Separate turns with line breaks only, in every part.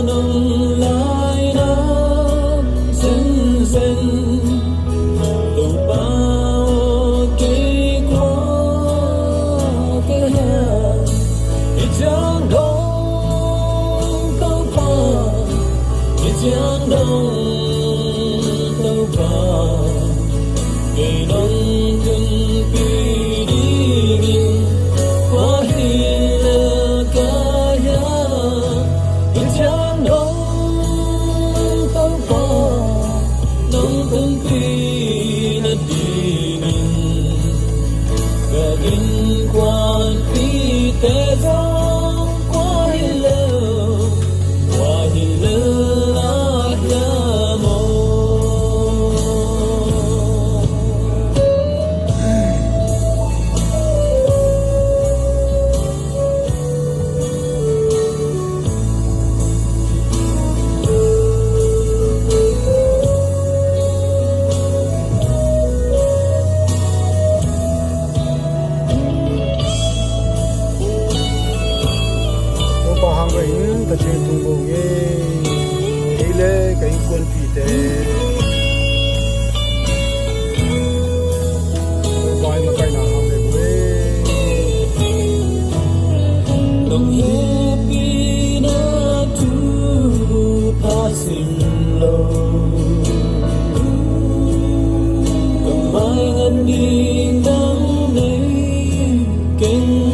nồng lại nó dần dần từ bao kỷ qua cái hàng thì chẳng đông đâu qua thì chẳng đông đâu qua ngày đông từng bị đi qua hi lơ cả ya thì chẳng đông đâu qua đông từng bị nó đi và in quan bị té gió qua hi lơ
ta chơi tung bông nghe đi lê cái quân phi tê vài mà cái nào ham để quê
đồng happy na to passing low cầm mai ngân đi nắng này kinh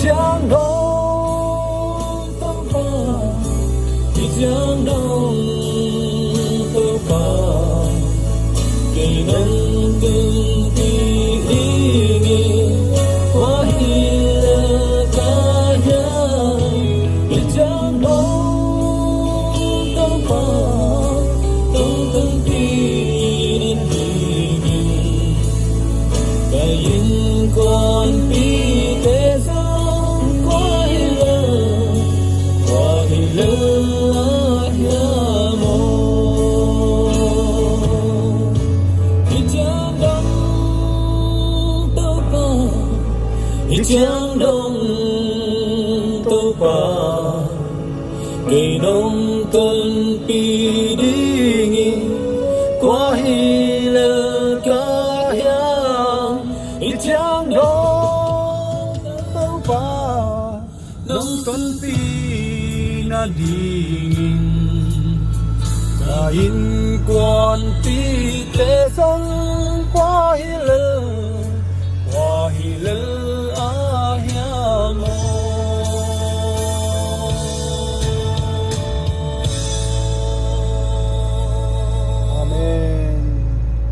Giang đông tao qua, Giang đông tao qua, ngày đông từng đi qua hi lơ cả ya, Giang đông tao qua, đông từng đi và yên con bi thế giới. Giang đông tâu qua ngày đông cơn pi đi nghỉ qua hi lơ cả ya Giang đông tâu qua đông cơn pi na đi nghỉ ta in quan pi thế giới